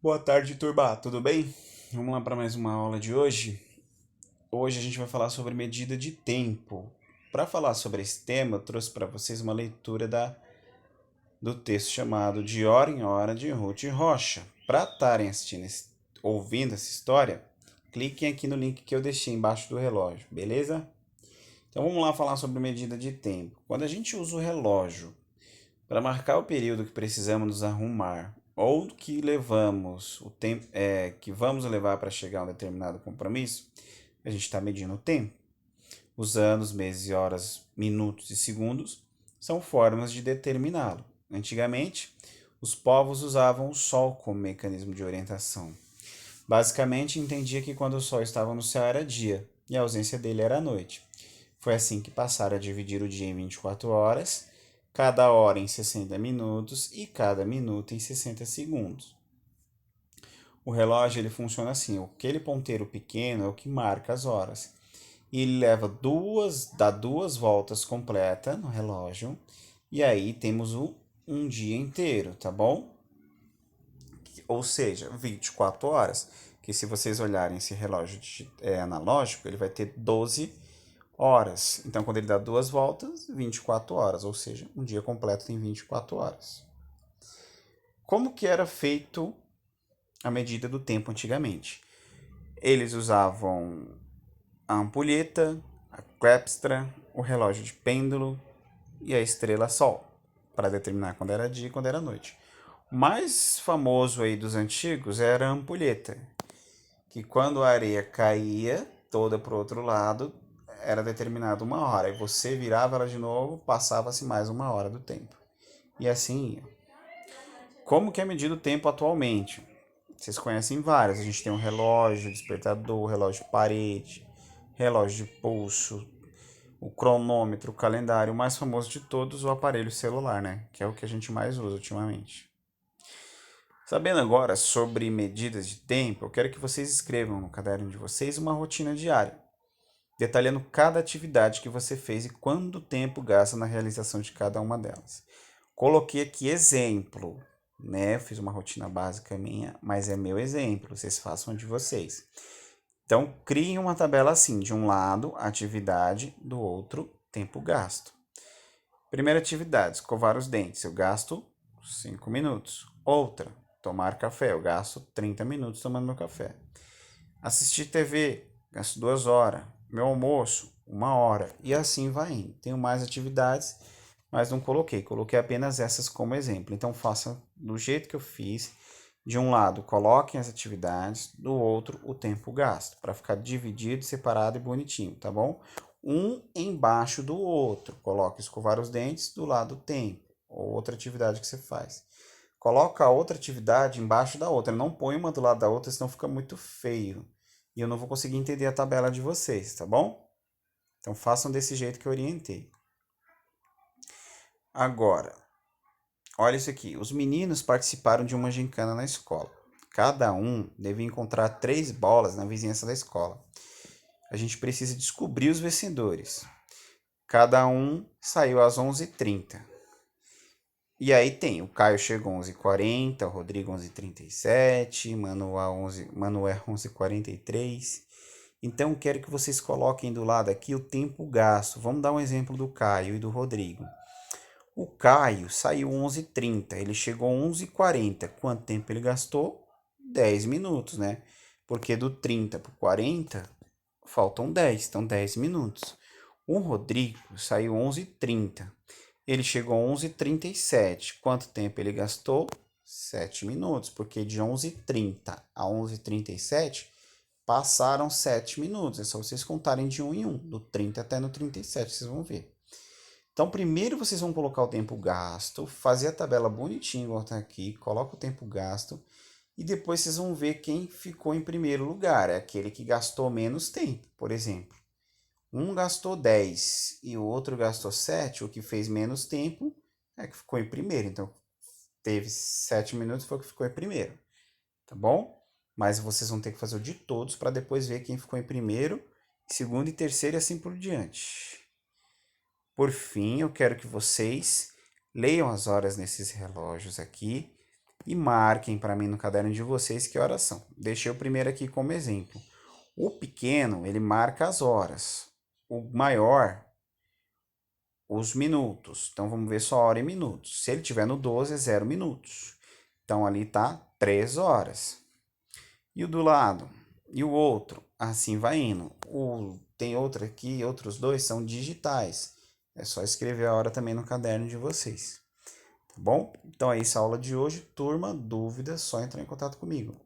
Boa tarde, turma. Tudo bem? Vamos lá para mais uma aula de hoje. Hoje a gente vai falar sobre medida de tempo. Para falar sobre esse tema, eu trouxe para vocês uma leitura do texto chamado De Hora em Hora, de Ruth Rocha. Para estarem ouvindo essa história, cliquem aqui no link que eu deixei embaixo do relógio, beleza? Então vamos lá falar sobre medida de tempo. Quando a gente usa o relógio para marcar o período que precisamos nos arrumar ou que levamos o tempo que vamos levar para chegar a um determinado compromisso, a gente está medindo o tempo. Os anos, meses, horas, minutos e segundos são formas de determiná-lo. Antigamente, os povos usavam o sol como mecanismo de orientação. Basicamente, entendia que quando o sol estava no céu era dia e a ausência dele era noite. Foi assim que passaram a dividir o dia em 24 horas, cada hora em 60 minutos e cada minuto em 60 segundos. O relógio ele funciona assim, aquele ponteiro pequeno é o que marca as horas. E ele dá duas voltas completas no relógio, e aí temos um dia inteiro, tá bom? Ou seja, 24 horas. Que se vocês olharem esse relógio analógico, ele vai ter 12 horas. Então, quando ele dá duas voltas, 24 horas. Ou seja, um dia completo tem 24 horas. Como que era feito a medida do tempo antigamente? Eles usavam a ampulheta, a clepstra, o relógio de pêndulo e a estrela sol para determinar quando era dia e quando era noite. O mais famoso aí dos antigos era a ampulheta, que quando a areia caía toda para o outro lado, era determinada uma hora. E você virava ela de novo, passava-se mais uma hora do tempo. E assim ia. Como que é medido o tempo atualmente? Vocês conhecem vários. A gente tem um relógio, despertador, relógio parede, relógio de pulso, o cronômetro, o calendário. O mais famoso de todos, o aparelho celular, né? Que é o que a gente mais usa ultimamente. Sabendo agora sobre medidas de tempo, eu quero que vocês escrevam no caderno de vocês uma rotina diária, detalhando cada atividade que você fez e quanto tempo gasta na realização de cada uma delas. Coloquei aqui exemplo, né? Eu fiz uma rotina básica minha, mas é meu exemplo, vocês façam de vocês. Então, criem uma tabela assim, de um lado, atividade, do outro, tempo gasto. Primeira atividade, escovar os dentes, eu gasto 5 minutos. Outra, tomar café, eu gasto 30 minutos tomando meu café. Assistir TV, gasto 2 horas. Meu almoço, 1 hora. E assim vai indo. Tenho mais atividades, mas não coloquei. Coloquei apenas essas como exemplo. Então faça do jeito que eu fiz. De um lado, coloquem as atividades, do outro, o tempo gasto, para ficar dividido, separado e bonitinho, tá bom? Um embaixo do outro. Coloque escovar os dentes do lado do tempo, ou outra atividade que você faz. Coloca a outra atividade embaixo da outra. Não põe uma do lado da outra, senão fica muito feio. E eu não vou conseguir entender a tabela de vocês, tá bom? Então façam desse jeito que eu orientei. Agora, olha isso aqui. Os meninos participaram de uma gincana na escola. Cada um deve encontrar 3 bolas na vizinhança da escola. A gente precisa descobrir os vencedores. Cada um saiu às 11h30. E aí tem, o Caio chegou às 11h40, o Rodrigo 11h37, Manuel 11h43. Então quero que vocês coloquem do lado aqui o tempo gasto. Vamos dar um exemplo do Caio e do Rodrigo. O Caio saiu 11h30, ele chegou 11h40. Quanto tempo ele gastou? 10 minutos, né? Porque do 30 para o 40 faltam 10, então 10 minutos. O Rodrigo saiu 11h30. Ele chegou 11h37. Quanto tempo ele gastou? 7 minutos, porque de 11h30 a 11h37 passaram 7 minutos. É só vocês contarem de um em um, do 30 até no 37, vocês vão ver. Então, primeiro vocês vão colocar o tempo gasto, fazer a tabela bonitinho, igual tá aqui, coloca o tempo gasto, e depois vocês vão ver quem ficou em primeiro lugar. É aquele que gastou menos tempo, por exemplo. Um gastou 10 e o outro gastou 7, o que fez menos tempo é que ficou em primeiro. Então, teve 7 minutos, foi o que ficou em primeiro. Tá bom? Mas vocês vão ter que fazer o de todos para depois ver quem ficou em primeiro, segundo e terceiro e assim por diante. Por fim, eu quero que vocês leiam as horas nesses relógios aqui, e marquem para mim no caderno de vocês que horas são. Deixei o primeiro aqui como exemplo. O pequeno, ele marca as horas. O maior, os minutos. Então vamos ver só hora e minutos. Se ele tiver no 12, é 0 minutos. Então ali tá 3 horas. E o do lado? E o outro? Assim vai indo. Tem outro aqui, outros dois são digitais. É só escrever a hora também no caderno de vocês. Tá bom? Então é isso a aula de hoje. Turma, dúvidas, só entrar em contato comigo.